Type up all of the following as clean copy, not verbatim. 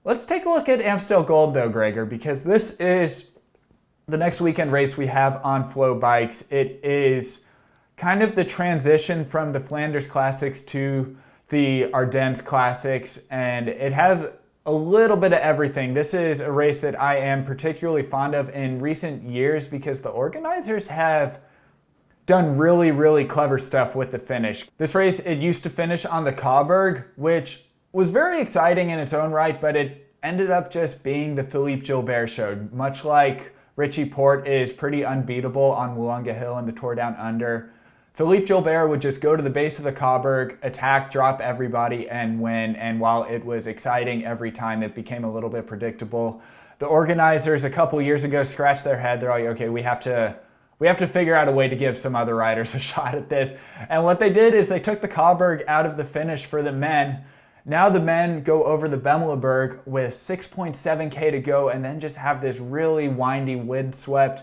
Let's take a look at Amstel Gold though, Gregor, because this is the next weekend race we have on FloBikes. It is kind of the transition from the Flanders Classics to the Ardennes Classics, and it has a little bit of everything. This is a race that I am particularly fond of in recent years because the organizers have done really clever stuff with the finish. This race, it used to finish on the Cauberg, which was very exciting in its own right, but it ended up just being the Philippe Gilbert show. Much like Richie Porte is pretty unbeatable on Wollonga Hill in the Tour Down Under, Philippe Gilbert would just go to the base of the Cauberg, attack, drop everybody, and win. And while it was exciting every time, it became a little bit predictable. The organizers a couple years ago scratched their head. They're like, okay, we have to figure out a way to give some other riders a shot at this. And what they did is they took the Cauberg out of the finish for the men. Now the men go over the Bemelerberg with 6.7K to go and then just have this really windy, windswept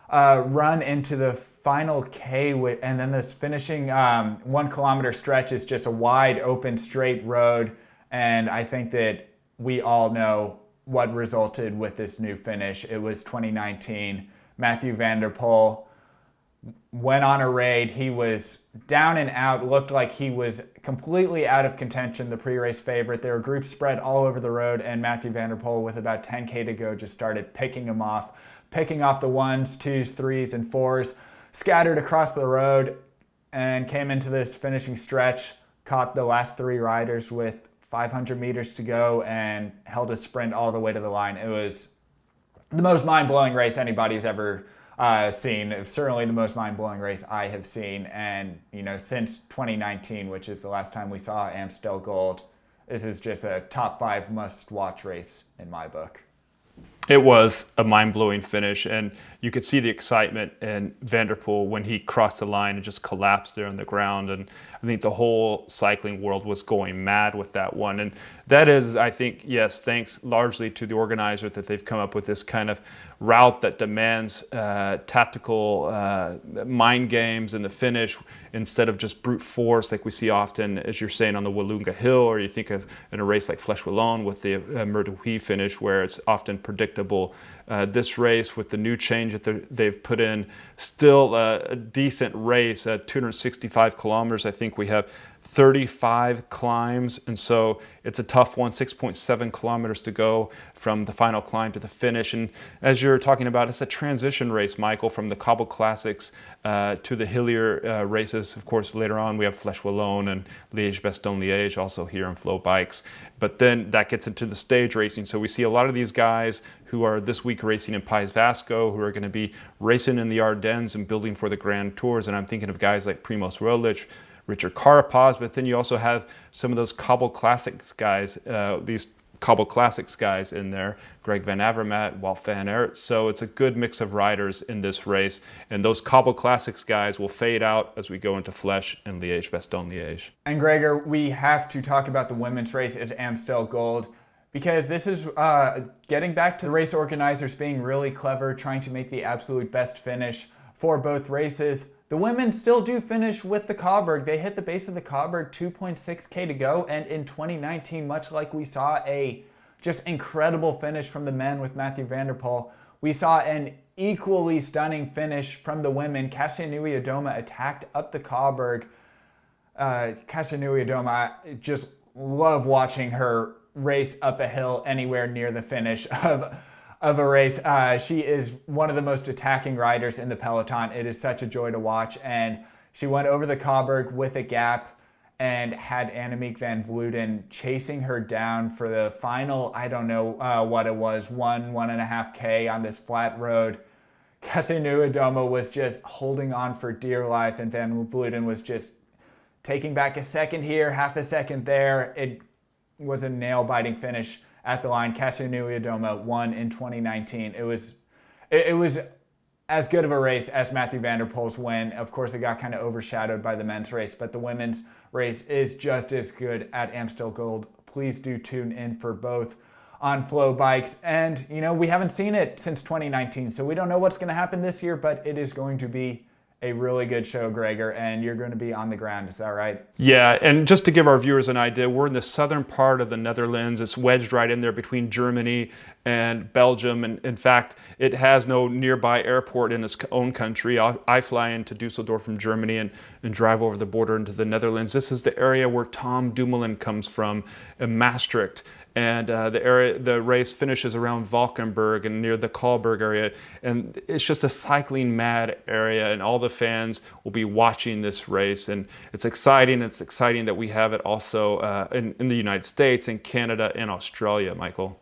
run into the final K, and then this finishing 1 kilometer stretch is just a wide open straight road. And I think that we all know what resulted with this new finish. It was 2019. Mathieu van der Poel went on a raid. He was down and out, looked like he was completely out of contention, the pre-race favorite. There were groups spread all over the road, and Mathieu van der Poel, with about 10K to go, just started picking off the 1s, 2s, 3s, and 4s, scattered across the road, and came into this finishing stretch, caught the last 3 riders with 500 meters to go, and held a sprint all the way to the line. It was the most mind-blowing race anybody's ever seen. Certainly the most mind-blowing race I have seen. And, since 2019, which is the last time we saw Amstel Gold, this is just a top 5 must-watch race in my book. It was a mind-blowing finish, and you could see the excitement in Van der Poel when he crossed the line and just collapsed there on the ground. And I think the whole cycling world was going mad with that one. And that is, I think, yes, thanks largely to the organizer that they've come up with this kind of route that demands tactical mind games in the finish instead of just brute force like we see often, as you're saying, on the Wollonga Hill, or you think of in a race like Flèche Wallonne with the Mur finish where it's often predictable. This race with the new change that they've put in, still a decent race at 265 kilometers. I think we have 35 climbs, and so it's a tough one. 6.7 kilometers to go from the final climb to the finish. And as you're talking about, it's a transition race, Michael, from the Cobble Classics to the hillier races. Of course, later on we have Flèche Wallonne and Liège-Bastogne-Liège also here in FloBikes. But then that gets into the stage racing. So we see a lot of these guys who are this week racing in País Vasco, who are going to be racing in the Ardennes and building for the Grand Tours. And I'm thinking of guys like Primoz Roglic, Richard Carapaz, but then you also have some of those Cobble Classics guys, these Cobble Classics guys in there, Greg Van Avermaet, Wout van Aert. So it's a good mix of riders in this race, and those Cobble Classics guys will fade out as we go into Flèche and Liège-Bastogne-Liège. And Gregor, we have to talk about the women's race at Amstel Gold, because this is getting back to the race organizers being really clever, trying to make the absolute best finish for both races. The women still do finish with the Cauberg. They hit the base of the Cauberg, 2.6K to go, and in 2019, much like we saw a just incredible finish from the men with Mathieu van der Poel, we saw an equally stunning finish from the women. Katarzyna Niewiadoma attacked up the Cauberg. Katarzyna Niewiadoma, I just love watching her race up a hill anywhere near the finish of a race. She is one of the most attacking riders in the peloton. It is such a joy to watch, and she went over the Cauberg with a gap and had Annemiek van Vleuten chasing her down for the final, I don't know what it was, 1.5K on this flat road. Katarzyna Niewiadoma was just holding on for dear life, and van Vleuten was just taking back a second here, half a second there. It was a nail-biting finish at the line. Katarzyna Niewiadoma won in 2019. It was as good of a race as Mathieu van der Poel's win. Of course, it got kind of overshadowed by the men's race, but the women's race is just as good at Amstel Gold. Please do tune in for both on FloBikes. And, we haven't seen it since 2019, so we don't know what's going to happen this year, but it is going to be a really good show, Gregor, and you're going to be on the ground. Is that right? Yeah, and just to give our viewers an idea, we're in the southern part of the Netherlands. It's wedged right in there between Germany and Belgium. And in fact, it has no nearby airport in its own country. I fly into Dusseldorf from Germany and drive over the border into the Netherlands. This is the area where Tom Dumoulin comes from, in Maastricht. And the race finishes around Valkenburg and near the Cauberg area. And it's just a cycling mad area, and all the fans will be watching this race. And it's exciting. It's exciting that we have it also in the United States and Canada and Australia, Michael.